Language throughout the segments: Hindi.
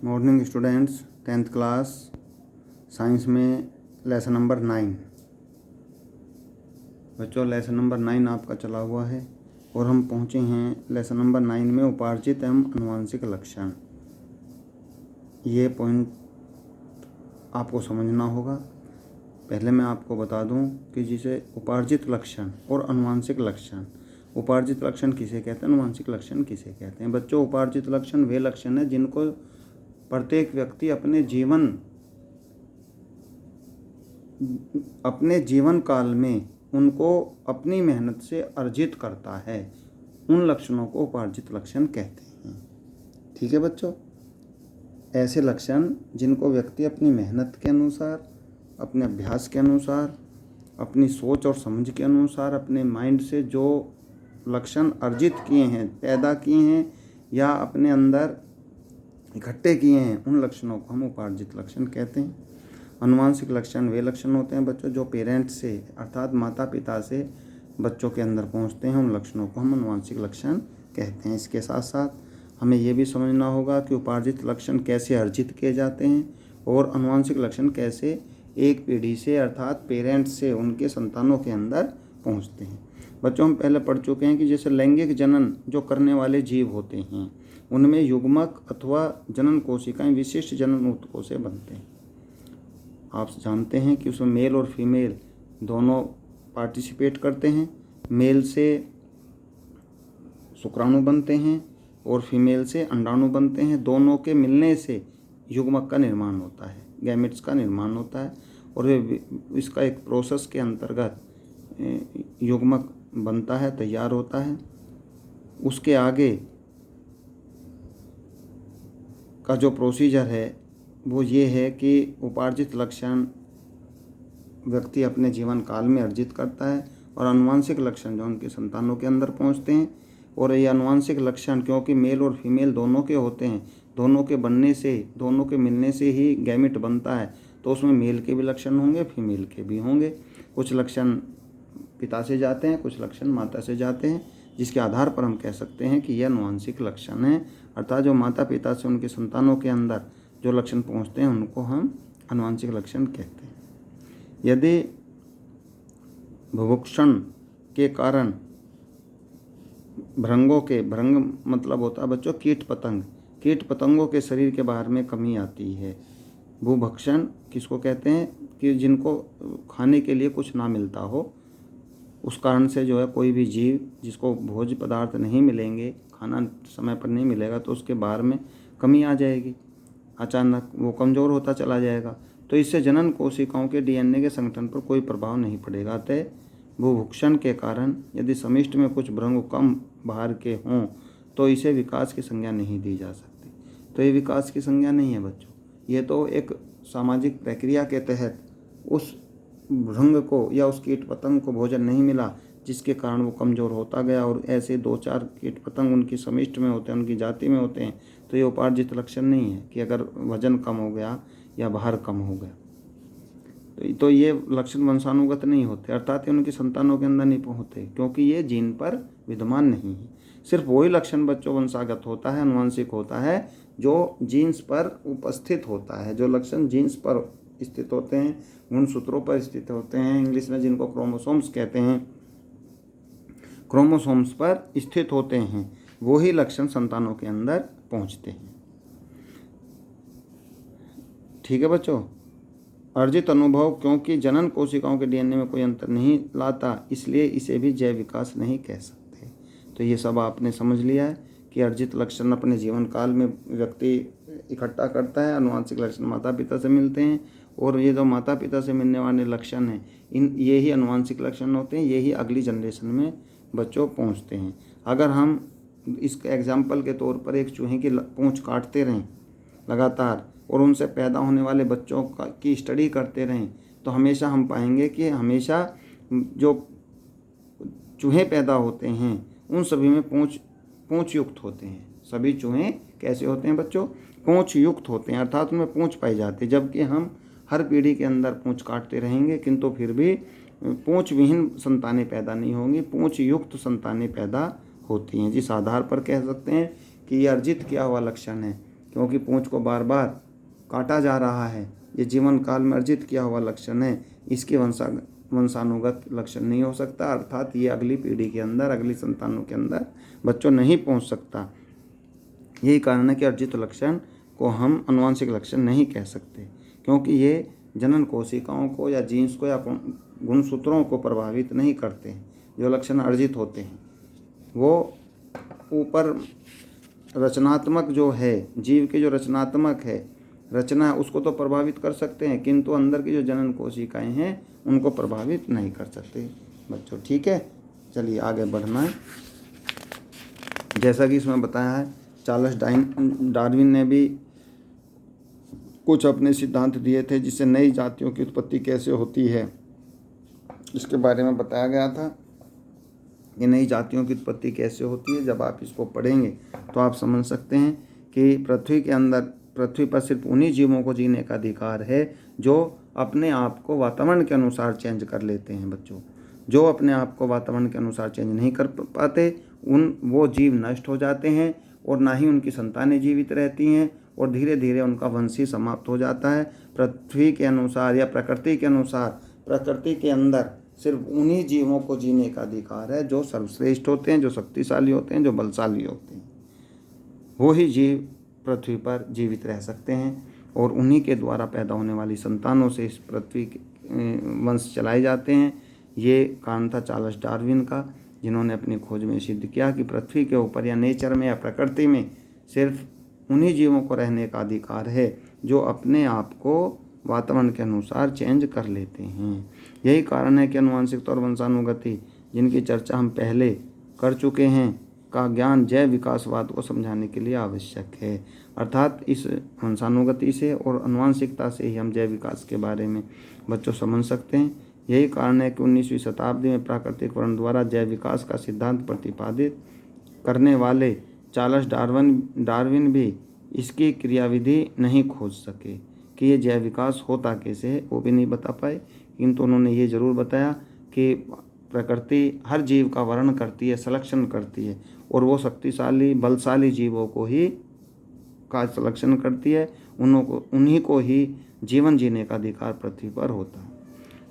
Morning students, 10th class science में लेसन नंबर 9। बच्चों, लेसन नंबर 9 आपका चला हुआ है और हम पहुँचे हैं लेसन नंबर 9 में उपार्जित एवं अनुवांशिक लक्षण। ये पॉइंट आपको समझना होगा। पहले मैं आपको बता दूं कि जिसे उपार्जित लक्षण और अनुवांशिक लक्षण, उपार्जित लक्षण किसे कहते हैं, अनुवांशिक लक्षण किसे कहते हैं। बच्चों, उपार्जित लक्षण वे लक्षण हैं जिनको प्रत्येक व्यक्ति अपने जीवन काल में उनको अपनी मेहनत से अर्जित करता है। उन लक्षणों को उपार्जित लक्षण कहते हैं। ठीक है बच्चों, ऐसे लक्षण जिनको व्यक्ति अपनी मेहनत के अनुसार, अपने अभ्यास के अनुसार, अपनी सोच और समझ के अनुसार, अपने माइंड से जो लक्षण अर्जित किए हैं, पैदा किए हैं या अपने अंदर इकट्ठे किए हैं, उन लक्षणों को हम उपार्जित लक्षण कहते हैं। अनुवांशिक लक्षण वे लक्षण होते हैं बच्चों जो पेरेंट्स से अर्थात माता पिता से बच्चों के अंदर पहुंचते हैं। उन लक्षणों को हम अनुवांशिक लक्षण कहते हैं। इसके साथ साथ हमें ये भी समझना होगा कि उपार्जित लक्षण कैसे अर्जित किए जाते हैं और अनुवांशिक लक्षण कैसे एक पीढ़ी से अर्थात पेरेंट्स से उनके संतानों के अंदर पहुँचते हैं। बच्चों, हम पहले पढ़ चुके हैं कि जैसे लैंगिक जनन जो करने वाले जीव होते हैं उनमें युग्मक अथवा जनन कोशिकाएं विशिष्ट जनन ऊतकों से बनते हैं। आप जानते हैं कि उसमें मेल और फीमेल दोनों पार्टिसिपेट करते हैं। मेल से शुक्राणु बनते हैं और फीमेल से अंडाणु बनते हैं। दोनों के मिलने से युग्मक का निर्माण होता है, गैमेट्स का निर्माण होता है और इसका एक प्रोसेस के अंतर्गत युग्मक बनता है, तैयार होता है। उसके आगे का जो प्रोसीजर है वो ये है कि उपार्जित लक्षण व्यक्ति अपने जीवन काल में अर्जित करता है और अनुवांशिक लक्षण जो उनके संतानों के अंदर पहुंचते हैं। और ये अनुवांशिक लक्षण क्योंकि मेल और फीमेल दोनों के होते हैं, दोनों के बनने से, दोनों के मिलने से ही गैमेट बनता है, तो उसमें मेल के भी लक्षण होंगे, फीमेल के भी होंगे। कुछ लक्षण पिता से जाते हैं, कुछ लक्षण माता से जाते हैं, जिसके आधार पर हम कह सकते हैं कि यह अनुवांशिक लक्षण है। अर्थात जो माता पिता से उनके संतानों के अंदर जो लक्षण पहुंचते हैं उनको हम अनुवांशिक लक्षण कहते हैं। यदि भुभुक्षण के कारण भृंग मतलब होता है बच्चों कीट पतंगों के शरीर के बाहर में कमी आती है। भूभक्षण किसको कहते हैं कि जिनको खाने के लिए कुछ ना मिलता हो, उस कारण से जो है कोई भी जीव जिसको भोज्य पदार्थ नहीं मिलेंगे, खाना समय पर नहीं मिलेगा, तो उसके बाहर में कमी आ जाएगी, अचानक वो कमज़ोर होता चला जाएगा। तो इससे जनन कोशिकाओं के डीएनए के संगठन पर कोई प्रभाव नहीं पड़ेगा। अतः भूभक्षण के कारण यदि समिष्ट में कुछ भृंग कम बाहर के हों तो इसे विकास की संज्ञा नहीं दी जा सकती। तो ये विकास की संज्ञा नहीं है बच्चों, ये तो एक सामाजिक प्रक्रिया के तहत उस भृंग को या उस कीट पतंग को भोजन नहीं मिला जिसके कारण वो कमज़ोर होता गया। और ऐसे 2-4 कीट पतंग उनकी समिष्ट में होते हैं, उनकी जाति में होते हैं। तो ये उपार्जित लक्षण नहीं है कि अगर वजन कम हो गया या बाहर कम हो गया तो ये लक्षण वंशानुगत नहीं होते, अर्थात उनकी संतानों के अंदर नहीं होते, क्योंकि ये जीन पर विद्यमान नहीं है। सिर्फ वही लक्षण बच्चों वंशागत होता है, अनुवांशिक होता है, जो जीन्स पर उपस्थित होता है। जो लक्षण जीन्स पर स्थित होते हैं, गुणसूत्रों पर स्थित होते हैं, इंग्लिश में जिनको क्रोमोसोम्स कहते हैं, क्रोमोसोम्स पर स्थित होते हैं, वही लक्षण संतानों के अंदर पहुंचते हैं। ठीक है बच्चों, अर्जित अनुभव क्योंकि जनन कोशिकाओं के डीएनए में कोई अंतर नहीं लाता, इसलिए इसे भी जैव विकास नहीं कह सकते। तो ये सब आपने समझ लिया है कि अर्जित लक्षण अपने जीवन काल में व्यक्ति इकट्ठा करता है। अनुवांशिक लक्षण माता पिता से मिलते हैं और ये जो माता पिता से मिलने वाले लक्षण हैं, ये ही अनुवांशिक लक्षण होते हैं, यही अगली जनरेशन में बच्चों पहुँचते हैं। अगर हम इसके एग्जाम्पल के तौर पर एक चूहे की पूँछ काटते रहें लगातार और उनसे पैदा होने वाले बच्चों की स्टडी करते रहें तो हमेशा हम पाएंगे कि हमेशा जो चूहे पैदा होते हैं उन सभी में पूँछ युक्त होते हैं। सभी चूहे कैसे होते हैं बच्चों? पूँछ युक्त होते हैं, अर्थात उनमें पूँछ पाई जाती है। जबकि हम हर पीढ़ी के अंदर पूँछ काटते रहेंगे किंतु फिर भी पूँछ विहीन संतानें पैदा नहीं होंगी, पूँछ युक्त संतानें पैदा होती हैं। जिस आधार पर कह सकते हैं कि ये अर्जित किया हुआ लक्षण है क्योंकि पूंछ को बार बार काटा जा रहा है। ये जीवन काल में अर्जित किया हुआ लक्षण है, इसकी वंशानुगत लक्षण नहीं हो सकता, अर्थात ये अगली पीढ़ी के अंदर, अगली संतानों के अंदर बच्चों नहीं पहुंच सकता। यही कारण है कि अर्जित लक्षण को हम अनुवांशिक लक्षण नहीं कह सकते, क्योंकि ये जनन कोशिकाओं को या जीन्स को या गुणसूत्रों को प्रभावित नहीं करते हैं। जो लक्षण अर्जित होते हैं वो ऊपर रचनात्मक जो है, जीव की जो रचनात्मक है रचना है, उसको तो प्रभावित कर सकते हैं, किंतु अंदर की जो जनन कोशिकाएं हैं उनको प्रभावित नहीं कर सकते बच्चों। ठीक है, चलिए आगे बढ़ना है। जैसा कि इसमें बताया है, चार्ल्स डार्विन ने भी कुछ अपने सिद्धांत दिए थे जिससे नई जातियों की उत्पत्ति कैसे होती है इसके बारे में बताया गया था कि नई जातियों की उत्पत्ति कैसे होती है। जब आप इसको पढ़ेंगे तो आप समझ सकते हैं कि पृथ्वी पर सिर्फ उन्हीं जीवों को जीने का अधिकार है जो अपने आप को वातावरण के अनुसार चेंज कर लेते हैं बच्चों। जो अपने आप को वातावरण के अनुसार चेंज नहीं कर पाते वो जीव नष्ट हो जाते हैं और ना ही उनकी संतानें जीवित रहती हैं और धीरे धीरे उनका वंश ही समाप्त हो जाता है। पृथ्वी के अनुसार या प्रकृति के अनुसार प्रकृति के अंदर सिर्फ उन्हीं जीवों को जीने का अधिकार है जो सर्वश्रेष्ठ होते हैं, जो शक्तिशाली होते हैं, जो बलशाली होते हैं। वो ही जीव पृथ्वी पर जीवित रह सकते हैं और उन्हीं के द्वारा पैदा होने वाली संतानों से इस पृथ्वी के वंश चलाए जाते हैं। ये कारण था चार्ल्स डार्विन का, जिन्होंने अपनी खोज में सिद्ध किया कि पृथ्वी के ऊपर या नेचर में या प्रकृति में सिर्फ उन्हीं जीवों को रहने का अधिकार है जो अपने आप को वातावरण के अनुसार चेंज कर लेते हैं। यही कारण है कि अनुवांशिकता और वंशानुगति, जिनकी चर्चा हम पहले कर चुके हैं, का ज्ञान जैव विकासवाद को समझाने के लिए आवश्यक है। अर्थात इस वंशानुगति से और अनुवांशिकता से ही हम जैव विकास के बारे में बच्चों समझ सकते हैं। यही कारण है कि 19वीं शताब्दी में प्राकृतिक वर्ण द्वारा जैव विकास का सिद्धांत प्रतिपादित करने वाले चार्ल्स डार्विन भी इसकी क्रियाविधि नहीं खोज सके कि ये जैव विकास होता कैसे है, वो भी नहीं बता पाए। किंतु उन्होंने ये ज़रूर बताया कि प्रकृति हर जीव का वर्णन करती है, सलेक्शन करती है और वो शक्तिशाली बलशाली जीवों को ही का सलेक्शन करती है। उन्हीं को ही जीवन जीने का अधिकार पृथ्वी पर होता है।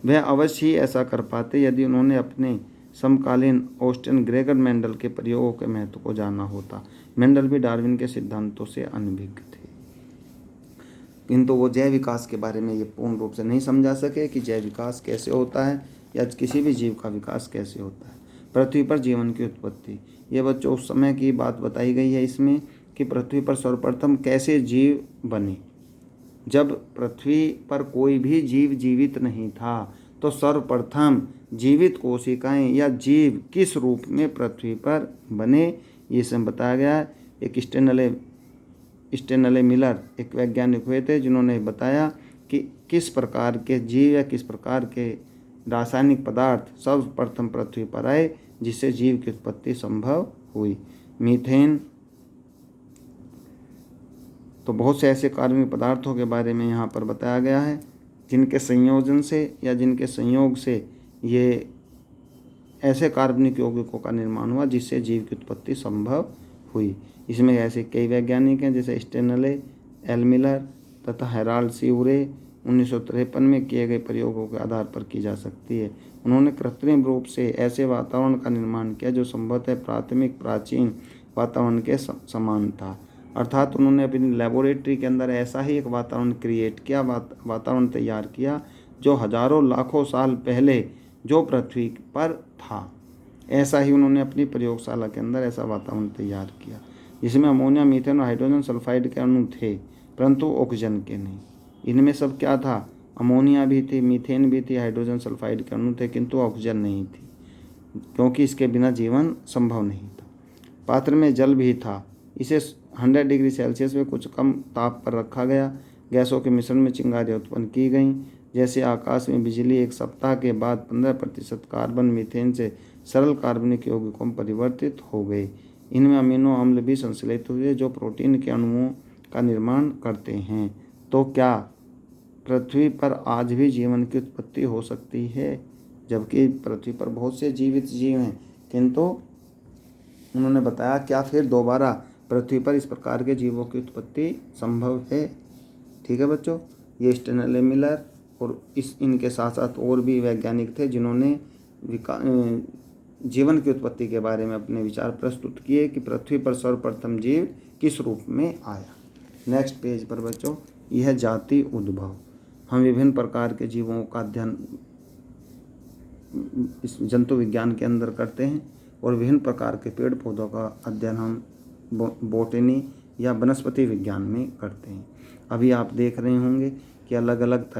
वह अवश्य ही ऐसा कर पाते यदि उन्होंने अपने समकालीन ऑस्टिन ग्रेगर मेंडल के प्रयोगों के महत्व को जाना होता। मेंडल भी डार्विन के सिद्धांतों से अनभिज्ञ थे, किंतु वो जैव विकास के बारे में ये पूर्ण रूप से नहीं समझा सके कि जैव विकास कैसे होता है या किसी भी जीव का विकास कैसे होता है। पृथ्वी पर जीवन की उत्पत्ति, ये बच्चों उस समय की बात बताई गई है इसमें कि पृथ्वी पर सर्वप्रथम कैसे जीव बने। जब पृथ्वी पर कोई भी जीव जीवित नहीं था तो सर्वप्रथम जीवित कोशिकाएं या जीव किस रूप में पृथ्वी पर बने, ये सब बताया गया है। एक स्टेनले मिलर एक वैज्ञानिक हुए थे जिन्होंने बताया कि किस प्रकार के जीव या किस प्रकार के रासायनिक पदार्थ सर्वप्रथम पृथ्वी पर आए जिससे जीव की उत्पत्ति संभव हुई। मीथेन, तो बहुत से ऐसे कार्बनिक पदार्थों के बारे में यहाँ पर बताया गया है जिनके संयोजन से या जिनके संयोग से ये ऐसे कार्बनिक यौगिकों का निर्माण हुआ जिससे जीव की उत्पत्ति संभव हुई। इसमें ऐसे कई वैज्ञानिक हैं जैसे स्टेनले, एल मिलर तथा हेराल्ड सी उरे 1953 में किए गए प्रयोगों के आधार पर की जा सकती है। उन्होंने कृत्रिम रूप से ऐसे वातावरण का निर्माण किया जो संभवतः प्राथमिक प्राचीन वातावरण के समान था। अर्थात उन्होंने अपनी लेबोरेटरी के अंदर ऐसा ही एक वातावरण क्रिएट किया, वातावरण तैयार किया जो हजारों लाखों साल पहले जो पृथ्वी पर था, ऐसा ही उन्होंने अपनी प्रयोगशाला के अंदर ऐसा वातावरण तैयार किया जिसमें अमोनिया, मीथेन और हाइड्रोजन सल्फाइड के अणु थे परंतु ऑक्सीजन के नहीं। इनमें सब क्या था, अमोनिया भी थी, मीथेन भी थी, हाइड्रोजन सल्फाइड के अणु थे, किंतु ऑक्सीजन नहीं थी क्योंकि इसके बिना जीवन संभव नहीं था। पात्र में जल भी था। इसे 100 डिग्री सेल्सियस में कुछ कम ताप पर रखा गया। गैसों के मिश्रण में चिंगारियाँ उत्पन्न की गईं। जैसे आकाश में बिजली, एक सप्ताह के बाद 15% कार्बन मीथेन से सरल कार्बनिक यौगिकों में परिवर्तित हो गए। इनमें अमीनो अम्ल भी संश्लेषित हुए जो प्रोटीन के अणुओं का निर्माण करते हैं। तो क्या पृथ्वी पर आज भी जीवन की उत्पत्ति हो सकती है? जबकि पृथ्वी पर बहुत से जीवित जीव हैं, किंतु उन्होंने बताया क्या फिर दोबारा पृथ्वी पर इस प्रकार के जीवों की उत्पत्ति संभव है। ठीक है बच्चों, ये स्टेनले मिलर और इनके साथ साथ और भी वैज्ञानिक थे जिन्होंने जीवन की उत्पत्ति के बारे में अपने विचार प्रस्तुत किए कि पृथ्वी पर सर्वप्रथम जीव किस रूप में आया। नेक्स्ट पेज पर बच्चों, यह जाति उद्भव। हम विभिन्न प्रकार के जीवों का अध्ययन इस जंतु विज्ञान के अंदर करते हैं और विभिन्न प्रकार के पेड़ पौधों का अध्ययन हम बोटनी या वनस्पति विज्ञान में करते हैं। अभी आप देख रहे होंगे कि अलग अलग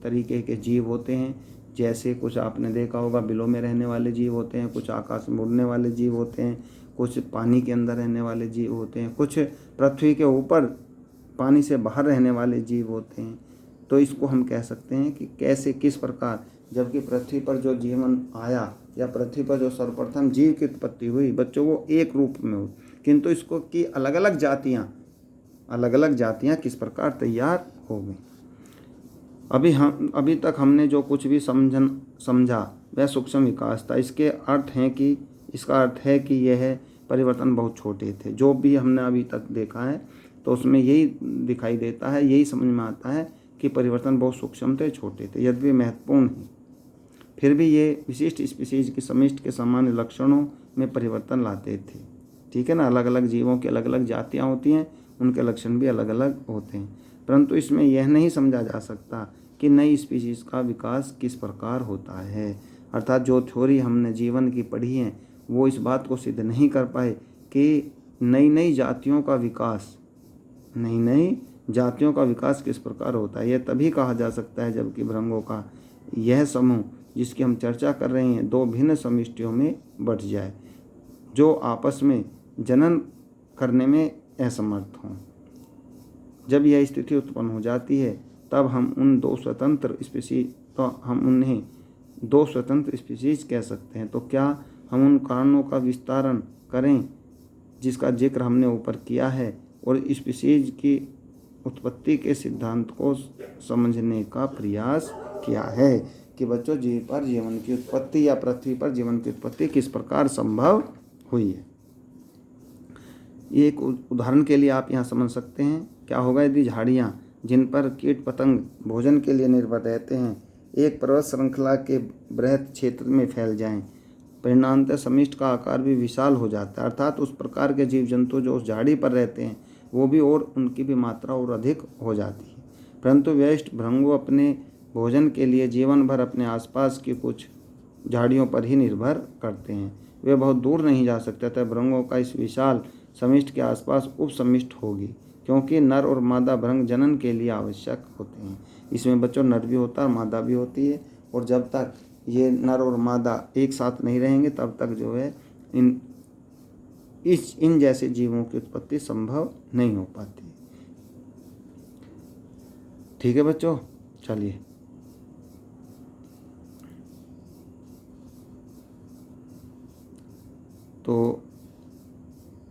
तरीके के जीव होते हैं। जैसे कुछ आपने देखा होगा बिलों में रहने वाले जीव होते हैं, कुछ आकाश में उड़ने वाले जीव होते हैं, कुछ पानी के अंदर रहने वाले जीव होते हैं, कुछ पृथ्वी के ऊपर पानी से बाहर रहने वाले जीव होते हैं। तो इसको हम कह सकते हैं कि कैसे किस प्रकार, जबकि पृथ्वी पर जो जीवन आया या पृथ्वी पर जो सर्वप्रथम जीव की उत्पत्ति हुई बच्चों वो एक रूप में हुई, किंतु इसको की अलग अलग जातियाँ किस प्रकार तैयार हो गई। अभी तक हमने जो कुछ भी समझा वह सूक्ष्म विकास था। इसका अर्थ है कि यह परिवर्तन बहुत छोटे थे। जो भी हमने अभी तक देखा है तो उसमें यही दिखाई देता है, यही समझ में आता है कि परिवर्तन बहुत सूक्ष्म थे, छोटे थे, यद्यपि महत्वपूर्ण है। फिर भी ये विशिष्ट स्पीशीज की समिष्ट के सामान्य लक्षणों में परिवर्तन लाते थे। ठीक है ना, अलग अलग जीवों की अलग अलग जातियाँ होती हैं, उनके लक्षण भी अलग अलग होते हैं, परंतु इसमें यह नहीं समझा जा सकता कि नई स्पीशीज का विकास किस प्रकार होता है। अर्थात जो थ्योरी हमने जीवन की पढ़ी है वो इस बात को सिद्ध नहीं कर पाए कि नई नई जातियों का विकास किस प्रकार होता है। यह तभी कहा जा सकता है जबकि भृंगों का यह समूह जिसकी हम चर्चा कर रहे हैं दो भिन्न समिष्टियों में बंट जाए जो आपस में जनन करने में असमर्थ हों। जब यह स्थिति उत्पन्न हो जाती है तब हम उन्हें दो स्वतंत्र स्पीशीज कह सकते हैं। तो क्या हम उन कारणों का विस्तारण करें जिसका जिक्र हमने ऊपर किया है और स्पीशीज की उत्पत्ति के सिद्धांत को समझने का प्रयास किया है कि बच्चों जीवन की उत्पत्ति या पृथ्वी पर जीवन की उत्पत्ति किस प्रकार संभव हुई है। एक उदाहरण के लिए आप यहाँ समझ सकते हैं क्या होगा यदि झाड़ियाँ जिन पर कीट पतंग भोजन के लिए निर्भर रहते हैं एक पर्वत श्रृंखला के बृहद क्षेत्र में फैल जाएं, परिणामतः समिष्ट का आकार भी विशाल हो जाता है। अर्थात उस प्रकार के जीव जंतु जो उस झाड़ी पर रहते हैं वो भी और उनकी भी मात्रा और अधिक हो जाती है। परंतु वयस्क भृंगु अपने भोजन के लिए जीवन भर अपने आसपास की कुछ झाड़ियों पर ही निर्भर करते हैं, वे बहुत दूर नहीं जा सकते। अतः भृंगों का इस विशाल समिष्ट के आसपास उपसमिष्ट होगी क्योंकि नर और मादा भृंग जनन के लिए आवश्यक होते हैं। इसमें बच्चों नर भी होता है, मादा भी होती है, और जब तक ये नर और मादा एक साथ नहीं रहेंगे तब तक जो है इन जैसे जीवों की उत्पत्ति संभव नहीं हो पाती। ठीक है बच्चों, चलिए तो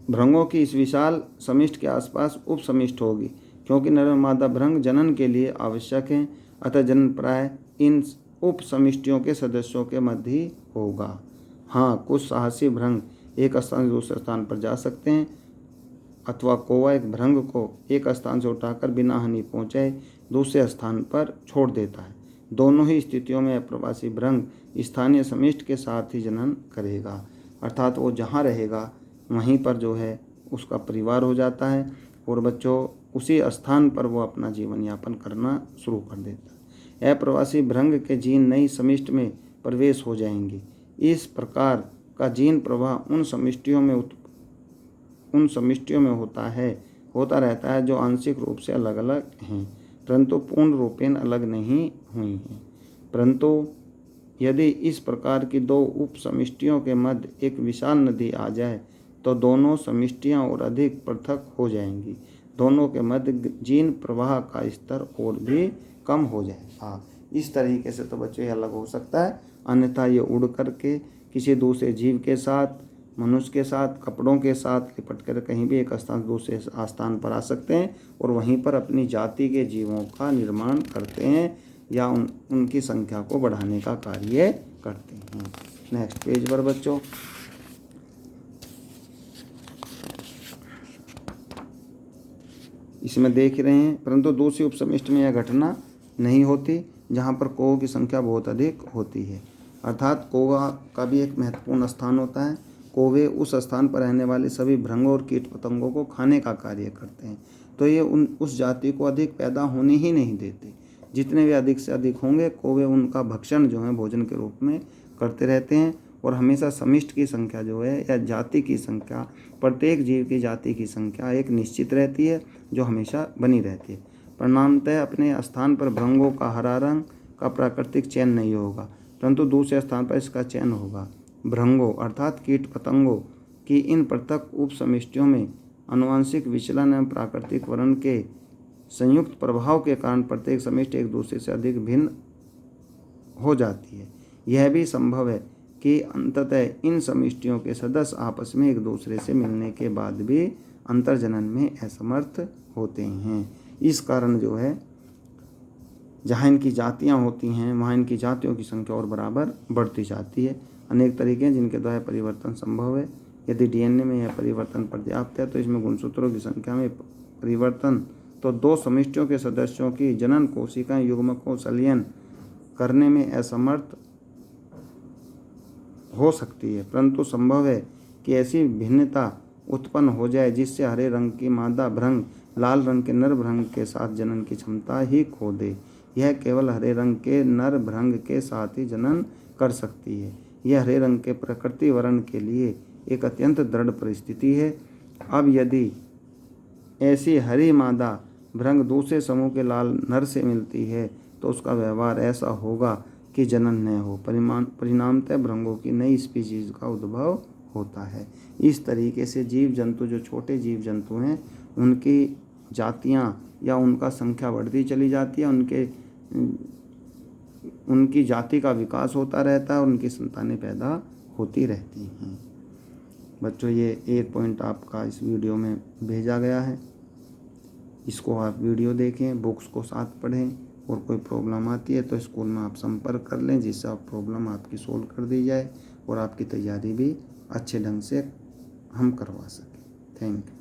भृंगों की इस विशाल समिष्ट के आसपास उपसमिष्ट होगी क्योंकि नर और मादा भृंग जनन के लिए आवश्यक हैं। अतः जनन प्राय इन उपसमिष्टियों के सदस्यों के मध्य ही होगा। हाँ, कुछ साहसी भृंग एक स्थान से दूसरे स्थान पर जा सकते हैं अथवा कौवा एक भृंग को एक स्थान से उठाकर बिना हानि पहुँचाए दूसरे स्थान पर छोड़ देता है। दोनों ही स्थितियों में अप्रवासी भृंग स्थानीय समिष्ट के साथ ही जनन करेगा, अर्थात वो जहाँ रहेगा वहीं पर जो है उसका परिवार हो जाता है और बच्चों उसी स्थान पर वो अपना जीवन यापन करना शुरू कर देता है। अप्रवासी भृंग के जीन नई समिष्ट में प्रवेश हो जाएंगे। इस प्रकार का जीन प्रवाह उन समिष्टियों में होता रहता है जो आंशिक रूप से अलग अलग हैं परंतु पूर्ण रूपेण अलग नहीं हुई हैं। परंतु यदि इस प्रकार की दो उप समिष्टियों के मध्य एक विशाल नदी आ जाए तो दोनों समिष्टियाँ और अधिक पृथक हो जाएंगी। दोनों के मध्य जीन प्रवाह का स्तर और भी कम हो जाएगा। इस तरीके से तो बच्चों ये अलग हो सकता है, अन्यथा ये उड़ करके किसी दूसरे जीव के साथ, मनुष्य के साथ, कपड़ों के साथ लिपट कर कहीं भी एक स्थान से दूसरे स्थान पर आ सकते हैं और वहीं पर अपनी जाति के जीवों का निर्माण करते हैं या उनकी संख्या को बढ़ाने का कार्य करते हैं। नेक्स्ट पेज पर बच्चों इसमें देख रहे हैं, परंतु दूसरी उपसमिष्ट में यह घटना नहीं होती जहाँ पर कौओं की संख्या बहुत अधिक होती है। अर्थात कौवा का भी एक महत्वपूर्ण स्थान होता है। कौवे उस स्थान पर रहने वाले सभी भृंगों और कीट पतंगों को खाने का कार्य करते हैं, तो ये उस जाति को अधिक पैदा होने ही नहीं देते। जितने भी अधिक से अधिक होंगे कौवे उनका भक्षण जो है भोजन के रूप में करते रहते हैं। और हमेशा समिष्ट की संख्या जो है या जाति की संख्या, प्रत्येक जीव की जाति की संख्या एक निश्चित रहती है जो हमेशा बनी रहती है। परिणामतः अपने स्थान पर भृंगों का हरा रंग का प्राकृतिक चयन नहीं होगा, परंतु दूसरे स्थान पर इसका चयन होगा। भृंगों अर्थात कीट पतंगों की इन पृथक उपसमिष्टियों में आनुवंशिक विचलन एवं प्राकृतिक वर्ण के संयुक्त प्रभाव के कारण प्रत्येक समिष्टि एक दूसरे से अधिक भिन्न हो जाती है। यह भी संभव है कि अंततः इन समिष्टियों के सदस्य आपस में एक दूसरे से मिलने के बाद भी अंतर्जनन में असमर्थ होते हैं। इस कारण जो है जहाँ इनकी जातियाँ होती हैं वहाँ इनकी जातियों की संख्या और बराबर बढ़ती जाती है। अनेक तरीके हैं जिनके द्वारा परिवर्तन संभव है। यदि डीएनए में यह परिवर्तन पर्याप्त है तो इसमें गुणसूत्रों की संख्या में परिवर्तन तो दो समिष्टियों के सदस्यों की जनन कोशिकाएं युग्मक को संलयन करने में असमर्थ हो सकती है, परंतु संभव है कि ऐसी भिन्नता उत्पन्न हो जाए जिससे हरे रंग की मादा भृंग लाल रंग के नर भृंग के साथ जनन की क्षमता ही खो दे। यह केवल हरे रंग के नर भृंग के साथ ही जनन कर सकती है। यह हरे रंग के प्रकृति वर्ण के लिए एक अत्यंत दृढ़ परिस्थिति है। अब यदि ऐसी हरी मादा भृंग दूसरे समूह के लाल नर से मिलती है तो उसका व्यवहार ऐसा होगा कि जनन न हो। परिणामतः भृंगों की नई स्पीशीज का उद्भव होता है। इस तरीके से जीव जंतु जो छोटे जीव जंतु हैं उनकी जातियां या उनका संख्या बढ़ती चली जाती है, उनकी जाति का विकास होता रहता है और उनकी संतानें पैदा होती रहती हैं। बच्चों ये एक पॉइंट आपका इस वीडियो में भेजा गया है, इसको आप वीडियो देखें, बुक्स को साथ पढ़ें और कोई प्रॉब्लम आती है तो स्कूल में आप संपर्क कर लें जिससे आप प्रॉब्लम आपकी सोल्व कर दी जाए और आपकी तैयारी भी अच्छे ढंग से हम करवा सकें। Thank you.